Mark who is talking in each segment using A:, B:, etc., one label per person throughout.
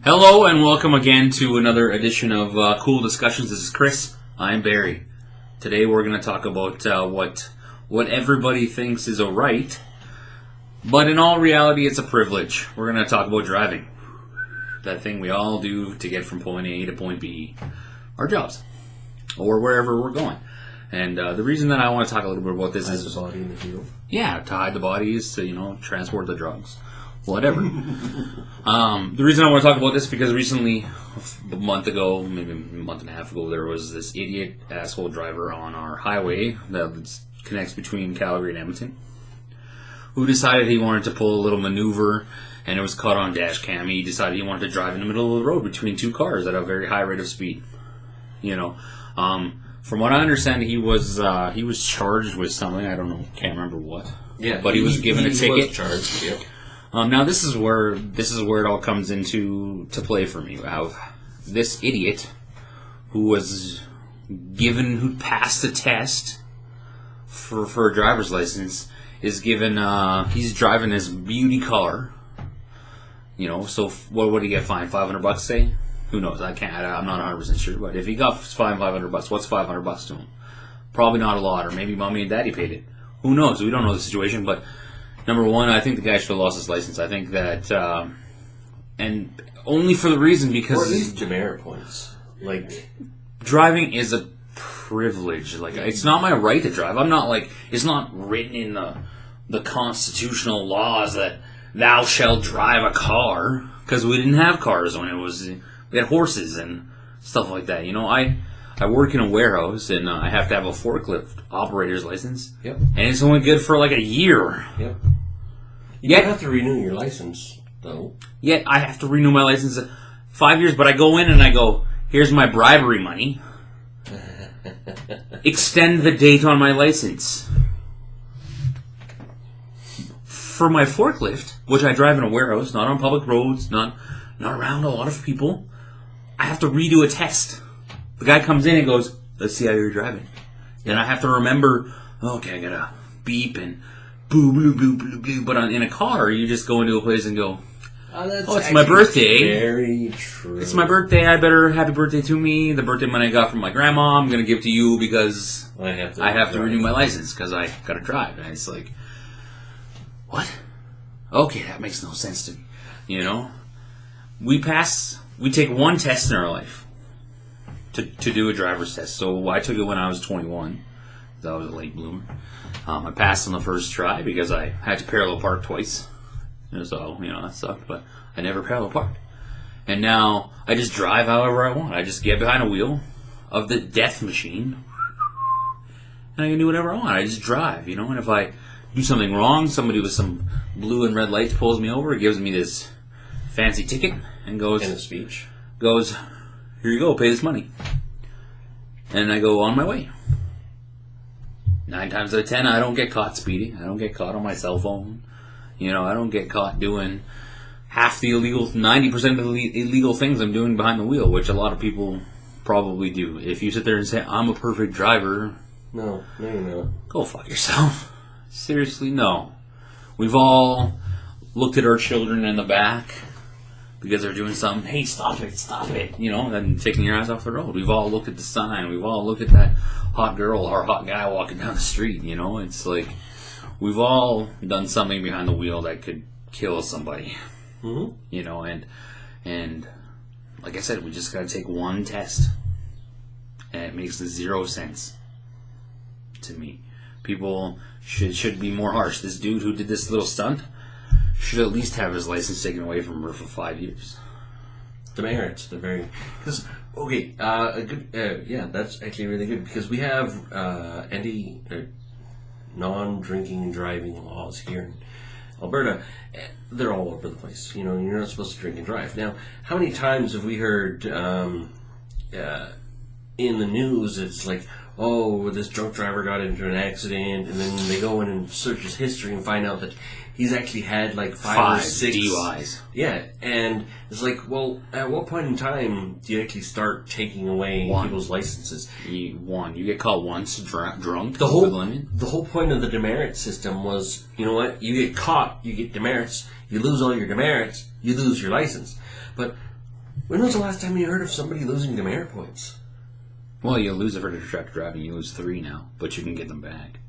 A: Hello and welcome again to another edition of Coull Discussions. This is Chris. I'm Barry. Today we're going to talk about what everybody thinks is a right, but in all reality it's a privilege. We're going to talk about driving. That thing we all do to get from point A to point B, our jobs, or wherever we're going. And the reason that I want to talk a little bit about this is
B: the body in the field.
A: Yeah, to hide the bodies, to transport the drugs. Whatever. The reason I want to talk about this is because recently, a month ago, maybe a month and a half ago, there was this idiot asshole driver on our highway that connects between Calgary and Edmonton who decided he wanted to pull a little maneuver, and it was caught on dash cam. He decided he wanted to drive in the middle of the road between two cars at a very high rate of speed. From what I understand, he was charged with something. I don't know, can't remember what.
B: Yeah,
A: but he was given a ticket.
B: Was charged. Yep.
A: Now this is where it all comes into play for me. How this idiot who passed the test for a driver's license is given he's driving his beauty car. So what would he get fined? $500, say? Who knows? I'm not 100% sure. But if he got fined $500, what's $500 to him? Probably not a lot, or maybe mommy and daddy paid it. Who knows? We don't know the situation, but. Number one, I think the guy should have lost his license. I think that, and only for the reason because...
B: Or at least demerit points.
A: Driving is a privilege. It's not my right to drive. It's not written in the constitutional laws that thou shalt drive a car. Because we didn't have cars when we had horses and stuff like that. I work in a warehouse, and I have to have a forklift operator's license.
B: Yep.
A: And it's only good for a year.
B: Yep. You have to renew your license, though.
A: Yet I have to renew my license at 5 years, but I go in and I go, here's my bribery money. Extend the date on my license. For my forklift, which I drive in a warehouse, not on public roads, not around a lot of people, I have to redo a test. The guy comes in and goes, let's see how you're driving. Then I have to remember, okay, I gotta beep and boo, boo, boo, boo, boo. But in a car, you just go into a place and go, it's my birthday.
B: Very true.
A: It's my birthday. Happy birthday to me. The birthday money I got from my grandma, I'm gonna give to you because I have to renew my license because I gotta drive. And it's like, what? Okay, that makes no sense to me. We take one test in our life. To do a driver's test. So I took it when I was 21. I was a late bloomer. I passed on the first try because I had to parallel park twice. So, that sucked, but I never parallel parked. And now I just drive however I want. I just get behind a wheel of the death machine and I can do whatever I want. I just drive, and if I do something wrong, somebody with some blue and red lights pulls me over, gives me this fancy ticket and goes...
B: And a speech.
A: Goes... Here you go, pay this money. And I go on my way. 9 times out of 10, I don't get caught speeding. I don't get caught on my cell phone. I don't get caught doing half the illegal, 90% of the illegal things I'm doing behind the wheel, which a lot of people probably do. If you sit there and say, I'm a perfect driver.
B: No, you're not. Go
A: fuck yourself. Seriously, no. We've all looked at our children in the back because they're doing something, hey, stop it, and taking your eyes off the road. We've all looked at the sign. We've all looked at that hot girl or hot guy walking down the street, It's like we've all done something behind the wheel that could kill somebody,
B: mm-hmm.
A: And like I said, we just got to take one test, and it makes 0 sense to me. People should be more harsh. This dude who did this little stunt should at least have his license taken away from her for 5 years.
B: Demerits, they're very... Because, okay, that's actually really good, because we have non-drinking and driving laws here in Alberta. They're all over the place. You're not supposed to drink and drive. Now, how many times have we heard in the news, it's like, oh, this drunk driver got into an accident, and then they go in and search his history and find out that he's actually had 5 or 6
A: DUIs.
B: Yeah, and it's like, well, at what point in time do you actually start taking away people's licenses?
A: You get caught once drunk.
B: The whole point of the demerit system was, you know what? You get caught, you get demerits. You lose all your demerits, you lose your license. But When was the last time you heard of somebody losing demerit points?
A: Well, you lose it for distracted driving. You lose 3 now, but you can get them back.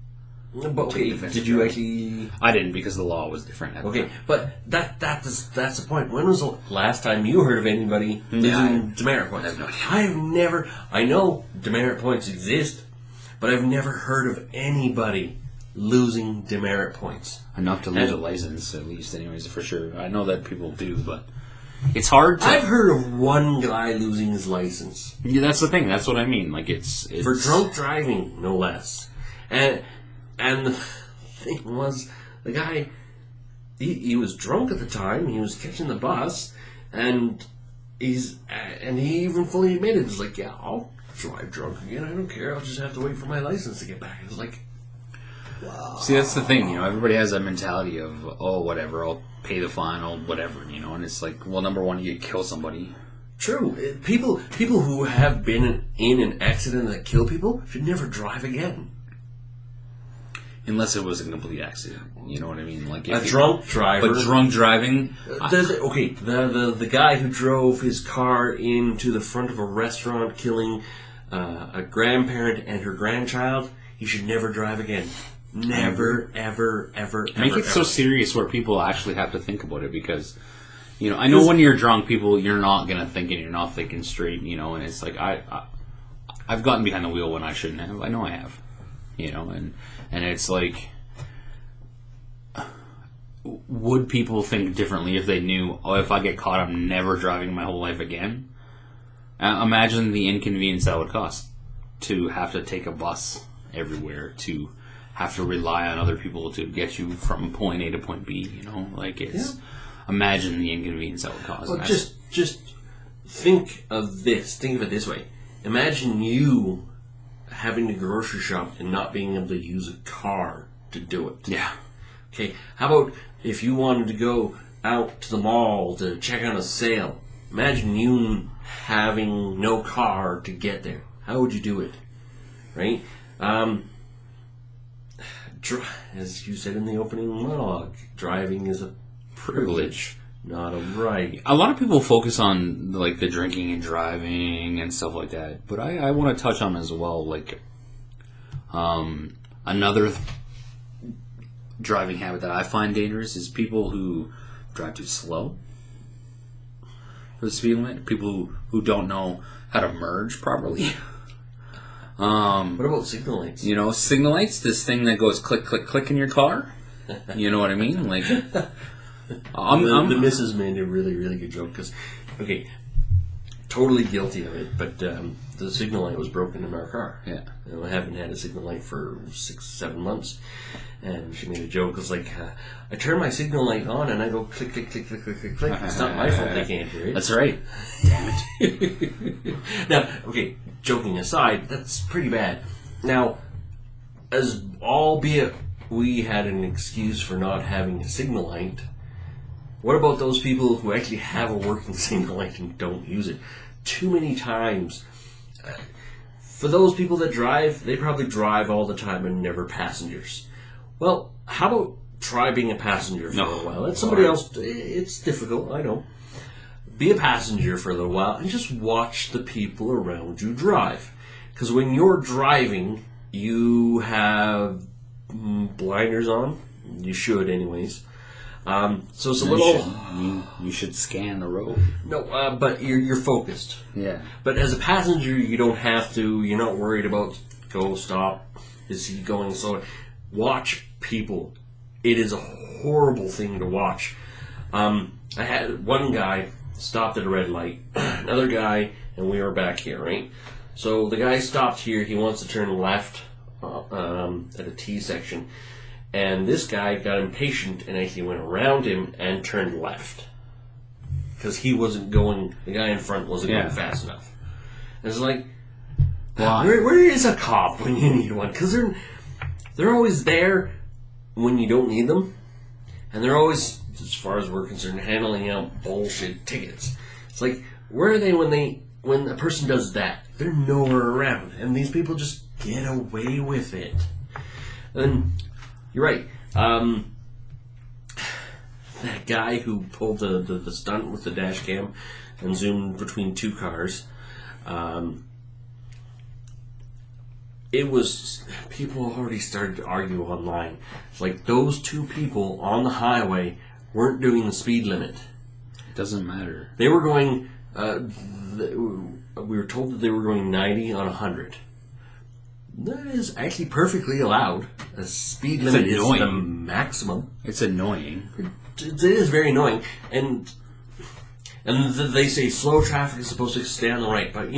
B: But okay, did you actually?
A: I didn't because the law was different.
B: Okay, but that's the point. When was the last time you heard of anybody losing demerit points?
A: I have no idea.
B: I've never. I know demerit points exist, but I've never heard of anybody losing demerit points.
A: Enough to lose a license, at least, anyways, for sure. I know that people do, but it's hard to...
B: I've heard of one guy losing his license.
A: Yeah, that's the thing. That's what I mean. Like, it's...
B: For drunk driving, no less. And the thing was, the guy, he was drunk at the time. He was catching the bus, and he even fully admitted, he's like, yeah, I'll drive drunk again. I don't care. I'll just have to wait for my license to get back. It was like, wow.
A: See, that's the thing. Everybody has that mentality of, oh, whatever, I'll pay the fine, I'll whatever, and it's like, well, number one, you kill somebody.
B: True. People who have been in an accident that kill people should never drive again.
A: Unless it was a complete accident, you know what I mean? Like
B: a drunk driver.
A: But drunk driving...
B: The guy who drove his car into the front of a restaurant, killing a grandparent and her grandchild, he should never drive again. Never, ever, ever,
A: Make
B: ever,
A: it so serious where people actually have to think about it because, I know when you're drunk, you're not going to think and you're not thinking straight, and it's like, I've gotten behind the wheel when I shouldn't have. I know I have, and it's like, would people think differently if they knew, oh, if I get caught, I'm never driving my whole life again? Imagine the inconvenience that would cost to have to take a bus everywhere, to have to rely on other people to get you from point A to point B, imagine the inconvenience that would cause.
B: Well, just think of this. Think of it this way. Imagine you having to grocery shop and not being able to use a car to do it.
A: Yeah.
B: Okay, how about if you wanted to go out to the mall to check out a sale? Imagine you having no car to get there. How would you do it? Right? As you said in the opening monologue, driving is a privilege, not a right.
A: A lot of people focus on like the drinking and driving and stuff like that, but I want to touch on as well, like another driving habit that I find dangerous is people who drive too slow for the speed limit. People who don't know how to merge properly.
B: What about signal lights?
A: Signal lights, this thing that goes click, click, click in your car. You know what I mean? Like,
B: the missus made a really, really good joke because, okay, totally guilty of it, but the signal light was broken in our car.
A: Yeah.
B: I haven't had a signal light for 6-7 months. And she made a joke. It's like, I turn my signal light on and I go click, click, click, click, click, click, click. It's not my fault they can't hear it.
A: That's right. Damn it.
B: Now, okay, joking aside, that's pretty bad. Now, albeit we had an excuse for not having a signal light, what about those people who actually have a working signal light and don't use it? Too many times. For those people that drive, they probably drive all the time and never passengers. Well, how about try being a passenger for a while? Let somebody else. It's difficult, I know. Be a passenger for a little while and just watch the people around you drive. Because when you're driving, you have blinders on. You should, anyways. So it's a little.
A: You should scan the road.
B: No, but you're focused.
A: Yeah.
B: But as a passenger, you don't have to. You're not worried about go stop. Is he going slow? Watch people. It is a horrible thing to watch. I had one guy stopped at a red light, another guy, and we were back here, right? So the guy stopped here. He wants to turn left at a T section. And this guy got impatient and actually went around him and turned left. Because he wasn't going, the guy in front wasn't going fast enough. And it's like, where is a cop when you need one? Because they're always there when you don't need them. And they're always, as far as we're concerned, handling out bullshit tickets. It's like, where are they when a person does that? They're nowhere around. And these people just get away with it. And you're right. that guy who pulled the stunt with the dash cam and zoomed between two cars. It was, people already started to argue online. It's like those two people on the highway weren't doing the speed limit.
A: It doesn't matter.
B: They were going, we were told that they were going 90 on 100. That is actually perfectly allowed. A speed limit is the maximum.
A: It's annoying.
B: It is very annoying. And they say slow traffic is supposed to stay on the right, but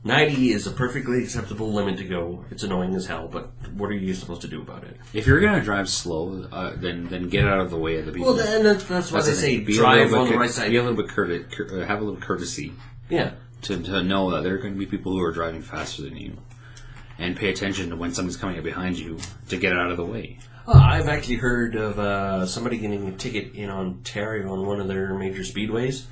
B: 90 is a perfectly acceptable limit to go. It's annoying as hell, but what are you supposed to do about it?
A: If you're gonna drive slow, then get out of the way of the people.
B: Well, then that's why they say drive on the right side.
A: Be a little bit have a little courtesy.
B: Yeah.
A: To know that there are going to be people who are driving faster than you, and pay attention to when somebody's coming up behind you to get out of the way.
B: I've actually heard of somebody getting a ticket in Ontario on one of their major speedways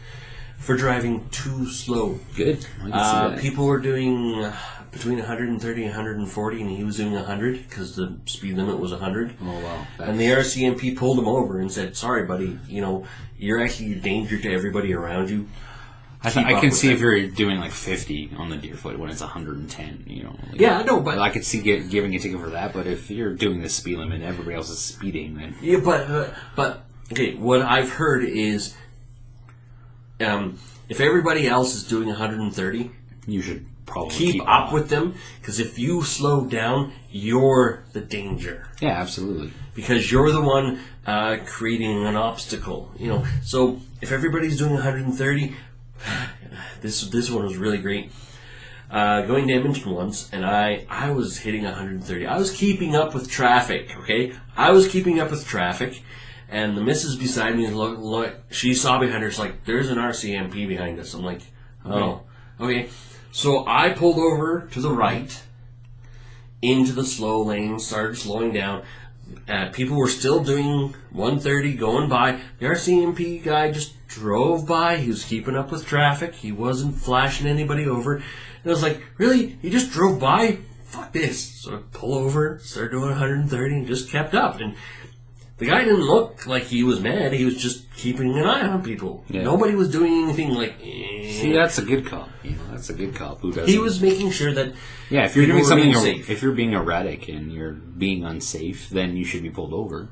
B: for driving too slow.
A: Good. I can see that.
B: People were doing between 130 and 140, and he was doing 100 because the speed limit was 100.
A: Oh, wow.
B: And the RCMP pulled him over and said, "Sorry, buddy, you're actually a danger to everybody around you."
A: I can see if you're doing like 50 on the Deerfoot when it's 110,
B: Yeah, I know, but
A: I could see giving a ticket for that. But if you're doing the speed limit and everybody else is speeding, then
B: yeah, but okay. What I've heard is, if everybody else is doing 130,
A: you should probably
B: keep up with them. Because if you slow down, you're the danger.
A: Yeah, absolutely.
B: Because you're the one creating an obstacle. So if everybody's doing 130. This one was really great. Going to Edmonton once, and I was hitting 130. I was keeping up with traffic, okay? I was keeping up with traffic, and the missus beside me, look, she saw behind her, it's like, there's an RCMP behind us. I'm like, oh, okay. So I pulled over to the right, into the slow lane, started slowing down. People were still doing 130, going by. The RCMP guy just drove by. He was keeping up with traffic. He wasn't flashing anybody over. And I was like, really? He just drove by? Fuck this. So I pull over, started doing 130, and just kept up. And the guy didn't look like he was mad. He was just keeping an eye on people. Yeah. Nobody was doing anything like...
A: See, that's a good cop. That's a good cop who doesn't...
B: He was making sure that...
A: Yeah, if you're doing something... If you're being erratic and you're being unsafe, then you should be pulled over.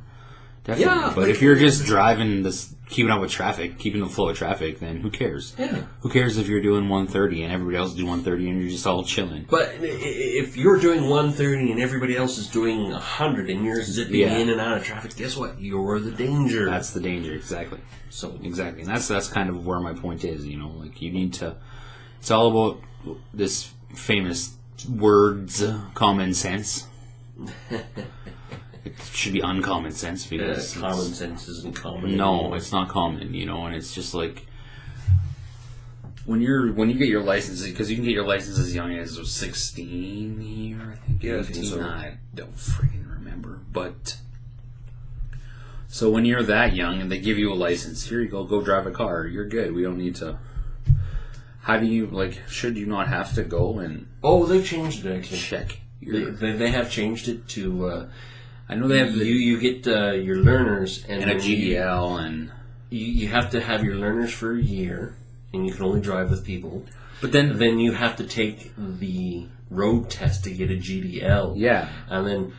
A: Definitely. Yeah, but if you're just driving this, keeping up with traffic, keeping the flow of traffic, then who cares?
B: Yeah.
A: Who cares if you're doing 130 and everybody else is doing 130 and you're just all chilling?
B: But if you're doing 130 and everybody else is doing 100 and you're zipping in and out of traffic, guess what? You're the danger.
A: That's the danger, exactly. So exactly, and that's kind of where my point is. Like you need to. It's all about this famous words, common sense. It should be uncommon sense because
B: common sense isn't common.
A: No, anymore. It's not common, and it's just like when you get your license, because you can get your license as young as 16 here, I think.
B: Yeah,
A: 18, so. I don't freaking remember, but so when you're that young and they give you a license, here you go drive a car. You're good. We don't need to. How do you should you not have to go and?
B: Oh, they've changed it actually.
A: Check.
B: They have changed it to.
A: I know they have
B: you get your learners
A: and a GDL, and
B: you have to have your learners for a year, and you can only drive with people.
A: But then
B: you have to take the road test to get a GDL.
A: Yeah,
B: and then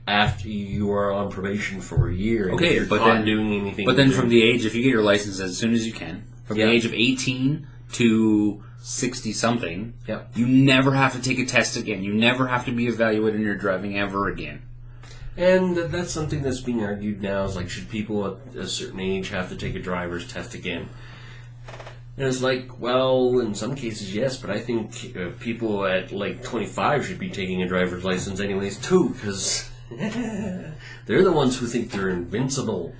B: after you are on probation for a year. And
A: okay,
B: you're
A: but then
B: doing anything.
A: But then from the age, if you get your license as soon as you can, from the age of 18 to 60 something, you never have to take a test again. You never have to be evaluated in your driving ever again.
B: And that's something that's being argued now is should people at a certain age have to take a driver's test again? And it's well, in some cases, yes, but I think people at 25 should be taking a driver's license anyways too, because they're the ones who think they're invincible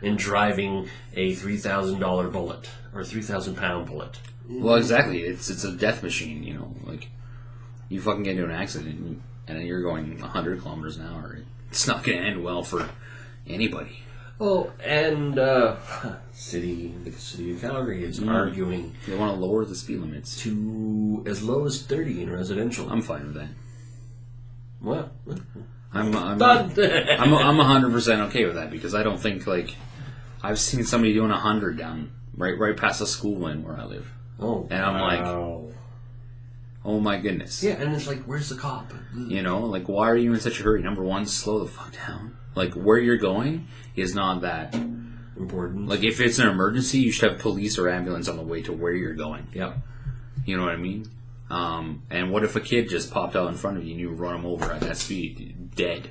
B: in driving a $3,000 bullet or 3,000-pound bullet.
A: Well, exactly. It's a death machine, You fucking get into an accident and you're going 100 kilometers an hour. It's not going to end well for anybody.
B: Oh, and the city of Calgary is arguing
A: they want to lower the speed limits
B: to as low as 30 in residential.
A: I'm fine with that.
B: Well,
A: I'm
B: Done.
A: I'm 100% okay with that because I don't think like I've seen somebody doing 100 down right past the school line where I live.
B: Oh,
A: and I'm like, oh my goodness.
B: Yeah, and it's like, where's the cop?
A: You know, like why are you in such a hurry? Number one, slow the fuck down. Like where you're going is not that
B: important.
A: Like if it's an emergency, you should have police or ambulance on the way to where you're going.
B: Yep.
A: You know what I mean? And what if a kid just popped out in front of you and you run him over at that speed, dead?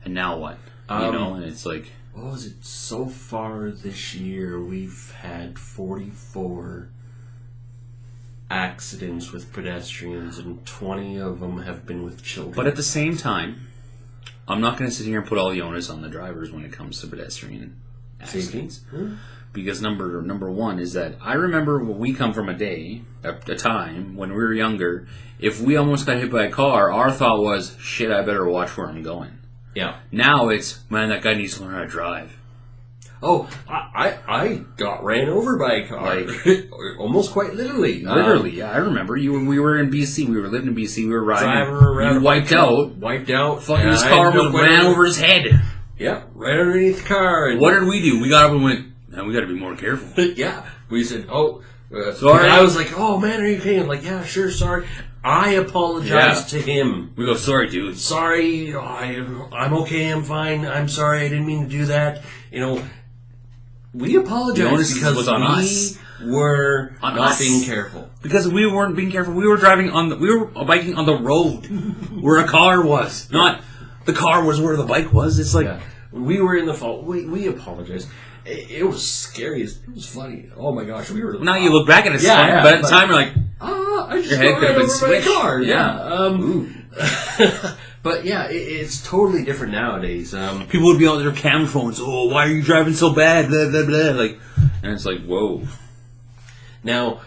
A: And now what? You know, and it's like...
B: What was it? So far this year, we've had 44 accidents with pedestrians, and 20 of them have been with children.
A: But at the same time, I'm not going to sit here and put all the onus on the drivers when it comes to pedestrian accidents. Because number one is that I remember when we come from a time when we were younger, if we almost got hit by a car, our thought was, shit, I better watch where I'm going.
B: Yeah.
A: Now it's, man, that guy needs to learn how to drive.
B: Oh, I got ran over by a car. Like, almost quite literally.
A: Literally, yeah. I remember you when we were in BC. We were living in BC. We were riding.
B: Driving around.
A: You wiped out.
B: Fucking
A: his car ran over his head.
B: Yeah, right underneath the car. And
A: what did we do? We got up and went, man, we got to be more careful.
B: Yeah. We said,
A: sorry.
B: I was like, oh, man, are you okay? I'm like, yeah, sure, sorry. I apologized to him.
A: We go, sorry, dude.
B: Sorry, I'm okay, I'm fine. I'm sorry, I didn't mean to do that. You know, we apologized because we were not being careful.
A: Because we weren't being careful. We were biking on the road where a car was. Not the car was where the bike was. It's like
B: we were in the fault. We apologized. It was scary. It was funny. Oh my gosh, we were.
A: Now you look back and it's funny, but at the time you're like,
B: I just got ran over by a car. Yeah. But yeah, it's totally different nowadays.
A: People would be on their camera phones. Oh, why are you driving so bad? Blah blah blah. Like, and it's like, whoa.
B: Now,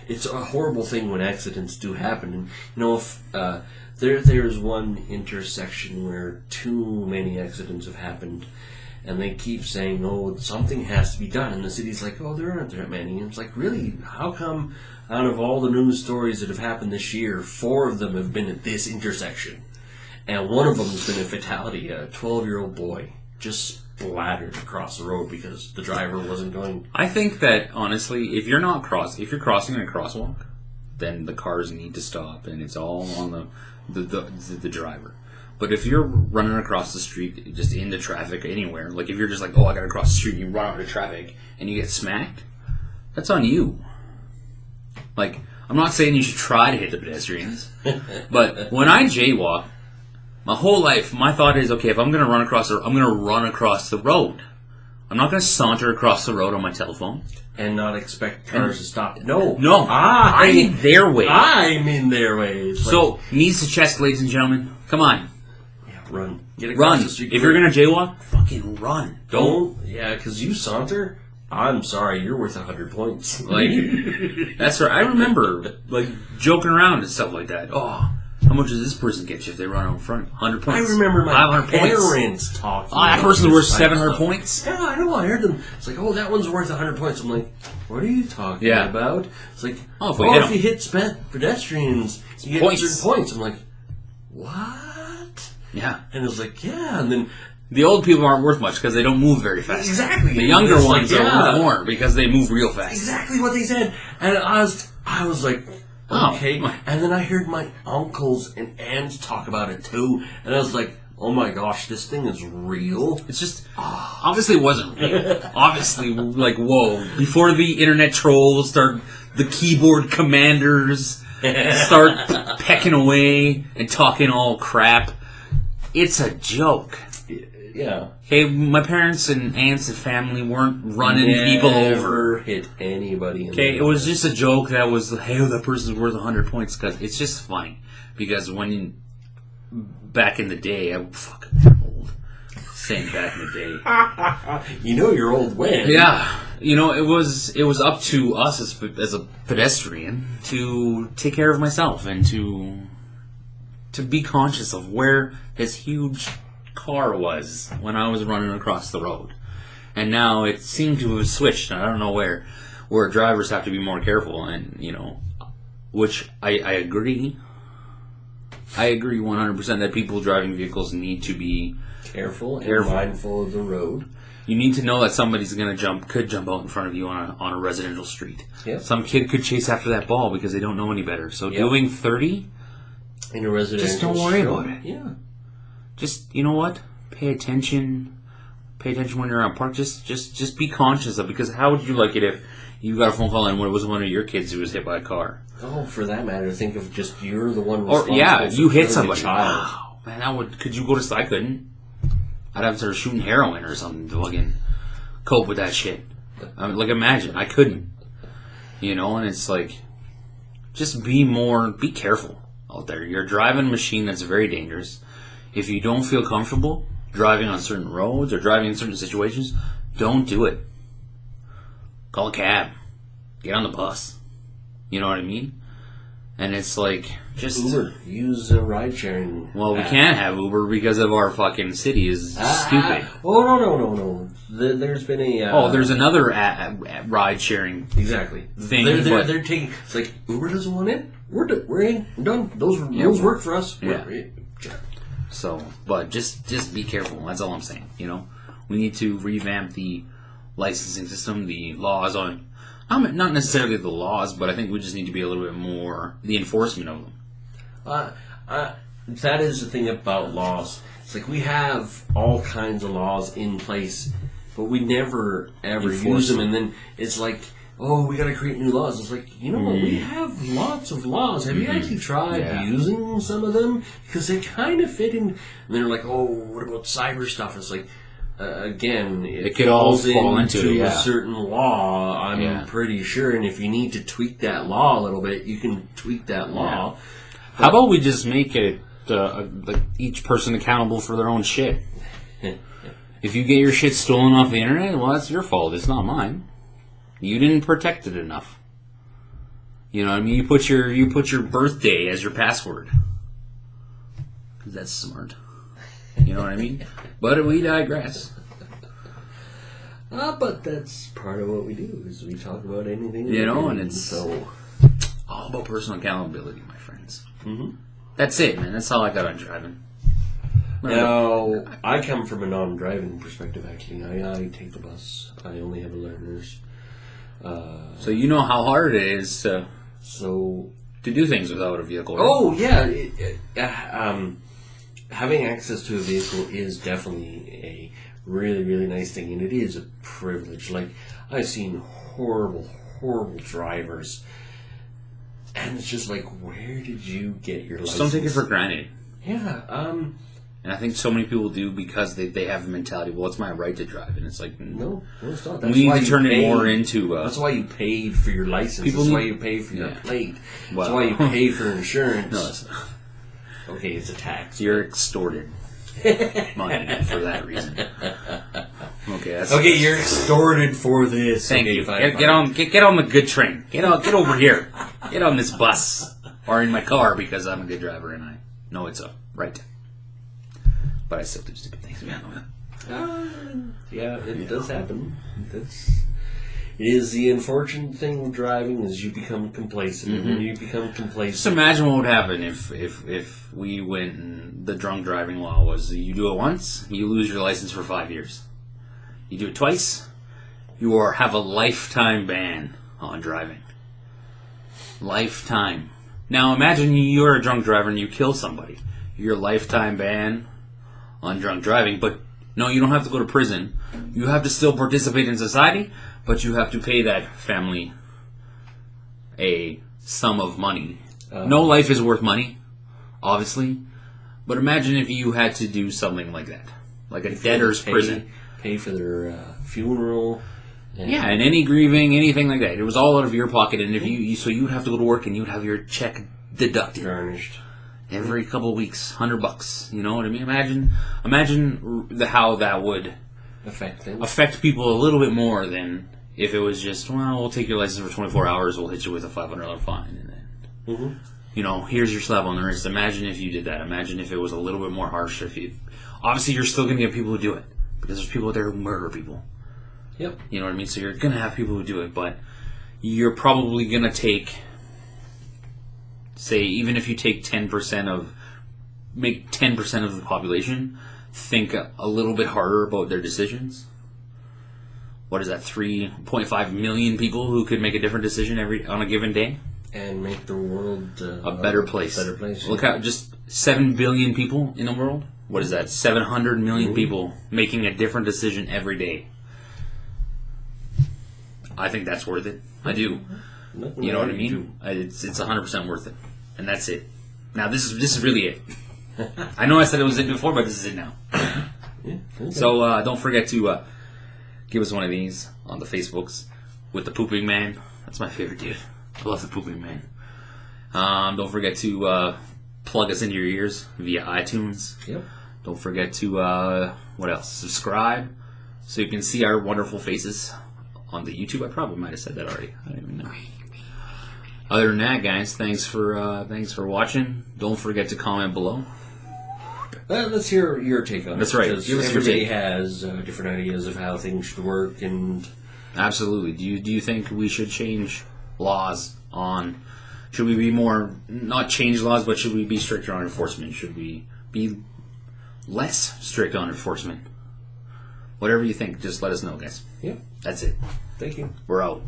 B: it's a horrible thing when accidents do happen. And you know, if there's one intersection where too many accidents have happened, and they keep saying, "Oh, something has to be done," and the city's like, "Oh, there aren't that many." And it's like, really, how come? Out of all the news stories that have happened this year, 4 of them have been at this intersection. And one of them has been a fatality. A 12-year-old boy just splattered across the road because the driver wasn't going.
A: I think that, honestly, if you're crossing a crosswalk, then the cars need to stop, and it's all on the driver. But if you're running across the street, just into traffic anywhere, like if you're just like, oh, I gotta cross the street, and you run out of traffic, and you get smacked, that's on you. Like, I'm not saying you should try to hit the pedestrians, but when I jaywalk, my whole life, my thought is, okay, if I'm going to run across I'm going to run across the road. I'm not going to saunter across the road on my telephone.
B: And not expect cars to stop. No.
A: I'm in their way.
B: I'm in their way.
A: So, knees to chest, ladies and gentlemen. Come on.
B: Yeah, run. Get across the street.
A: If you're going to jaywalk, fucking run.
B: Don't. Yeah, because you saunter. I'm sorry, you're worth 100 points.
A: Like, that's right. I remember, like, joking around and stuff like that. Oh, how much does this person get you if they run out in front? 100 points.
B: I remember my
A: 500
B: parents talking.
A: Oh, that person's worth 700 points?
B: Yeah, I know. I heard them. It's like, oh, that one's worth 100 points. I'm like, what are you talking about? It's like, if you hit pedestrians, you get certain points. I'm like, what?
A: Yeah.
B: And it was like, yeah. And then
A: the old people aren't worth much because they don't move very fast.
B: Exactly.
A: The younger ones are worth more because they move real fast.
B: Exactly what they said. And I was like, okay. And then I heard my uncles and aunts talk about it too. And I was like, oh my gosh, this thing is real.
A: It's just, obviously it wasn't real. Obviously, like, whoa. Before the internet trolls start, the keyboard commanders start pecking away and talking all crap. It's a joke.
B: Yeah.
A: Okay, my parents and aunts and family weren't running people over.
B: Never hit anybody.
A: Okay, it was just a joke that was, hey, that person's worth 100 points. Because it's just funny. Because back in the day, I'm old. Saying back in the day.
B: You know you're old when.
A: Yeah. You know, it was up to us as a pedestrian to take care of myself and to be conscious of where this huge car was when I was running across the road. And now it seemed to have switched. I don't know where drivers have to be more careful, and which I agree. I agree 100% that people driving vehicles need to be
B: careful and mindful of the road.
A: You need to know that somebody's could jump out in front of you on a residential street.
B: Yep.
A: Some kid could chase after that ball because they don't know any better. So doing 30
B: in a residential,
A: just don't worry about it.
B: Yeah.
A: Just, you know what? Pay attention. Pay attention when you're on park. Just be conscious of it, because how would you like it if you got a phone call and it was one of your kids who was hit by a car?
B: Oh, for that matter, think of just you're the one responsible.
A: Or you hit somebody.
B: Child.
A: Wow, man, could you go to? I couldn't. I'd have to start shooting heroin or something to fucking cope with that shit. I mean, imagine I couldn't. And it's like, just be careful out there. You're driving a machine that's very dangerous. If you don't feel comfortable driving on certain roads or driving in certain situations, don't do it. Call a cab. Get on the bus. You know what I mean? And it's like, just
B: Uber. Use a ride sharing.
A: Well, we can't have Uber because of our fucking city is stupid.
B: Oh, no. There's been a...
A: there's another ride sharing
B: exactly
A: thing.
B: They're taking... It's like, Uber doesn't want in. We're in. We're done. Those rules work for us.
A: Yeah. So, but just be careful. That's all I'm saying. We need to revamp the licensing system, the laws on... not necessarily the laws, but I think we just need to be a little bit more the enforcement of them.
B: That is the thing about laws. It's like we have all kinds of laws in place, but we never ever use them. And then it's like, oh, we got to create new laws. It's like, what? We have lots of laws. Have you actually tried using some of them? Because they kind of fit in. And they're like, oh, what about cyber stuff? It's like, again, it could all fall into a certain law, I'm pretty sure. And if you need to tweak that law a little bit, you can tweak that law.
A: How about we just make it like each person accountable for their own shit? If you get your shit stolen off the internet, well, that's your fault. It's not mine. You didn't protect it enough. You know what I mean? You put your birthday as your password. 'Cause that's smart. You know what I mean? But we digress.
B: But that's part of what we do, is we talk about anything.
A: And it's all about personal accountability, my friends. Mm-hmm. That's it, man. That's all I got on driving.
B: Now, I come from a non-driving perspective, actually. I take the bus. I only have a learner's.
A: So you know how hard it is to do things without a vehicle. Right?
B: Oh, yeah. Having access to a vehicle is definitely a really, really nice thing, and it is a privilege. Like, I've seen horrible, horrible drivers, and it's just like, where did you get your license?
A: Just don't take it for granted.
B: Yeah.
A: And I think so many people do because they have the mentality, well, it's my right to drive, and it's like,
B: no, it's not.
A: We need to turn it more into...
B: that's why you paid for your license. That's why you pay for your plate. That's why you pay for insurance.
A: No, it's not.
B: Okay, it's a tax.
A: You're extorted money for that reason.
B: Okay, you're extorted for this.
A: Thank you. Get on the good train. Get over here. Get on this bus or in my car because I'm a good driver and I know it's a right. But I still do stupid things.
B: Yeah, it does happen. It is the unfortunate thing with driving is you become complacent. Mm-hmm. And you become complacent.
A: Just imagine what would happen if we went and the drunk driving law was you do it once, you lose your license for 5 years. You do it twice, you have a lifetime ban on driving. Lifetime. Now imagine you're a drunk driver and you kill somebody. Your lifetime ban on drunk driving, but no, you don't have to go to prison. You have to still participate in society, but you have to pay that family a sum of money. No life is worth money, obviously. But imagine if you had to do something like that. Like a debtor's prison.
B: Pay for their funeral.
A: And any grieving, anything like that. It was all out of your pocket. And if so you'd have to go to work and you'd have your check deducted.
B: Garnished.
A: Every couple of weeks, $100. You know what I mean? Imagine how that would affect people a little bit more than if it was just, well, we'll take your license for 24 hours, we'll hit you with a $500 fine, and then, here's your slap on the wrist. Imagine if you did that. Imagine if it was a little bit more harsh. Obviously, you're still going to get people who do it because there's people out there who murder people.
B: Yep.
A: You know what I mean? So you're going to have people who do it, but you're probably going to take, say, even if you take 10% of make 10% of the population think a little bit harder about their decisions. What is that? 3.5 million people who could make a different decision on a given day,
B: and make the world
A: a better place.
B: Better place.
A: Look how just 7 billion people in the world. What is that? 700 million people making a different decision every day. I think that's worth it. I do. You know what I mean? It's 100% worth it, and that's it. Now this is really it. I know I said it was it before, but this is it now.
B: Yeah, okay.
A: So don't forget to give us one of these on the Facebooks with the pooping man. That's my favorite dude. I love the pooping man. Don't forget to plug us into your ears via iTunes.
B: Yep.
A: Don't forget to what else? Subscribe so you can see our wonderful faces on the YouTube. I probably might have said that already. I don't even know. Other than that, guys, thanks for watching. Don't forget to comment below.
B: Let's hear your take on it.
A: That's right.
B: Because
A: Give us your
B: everybody
A: take.
B: has different ideas of how things should work, and
A: Absolutely. Do you think we should change laws on? Should we be more not change laws, but should we be stricter on enforcement? Should we be less strict on enforcement? Whatever you think, just let us know, guys.
B: yeah.
A: That's it.
B: Thank you.
A: We're out.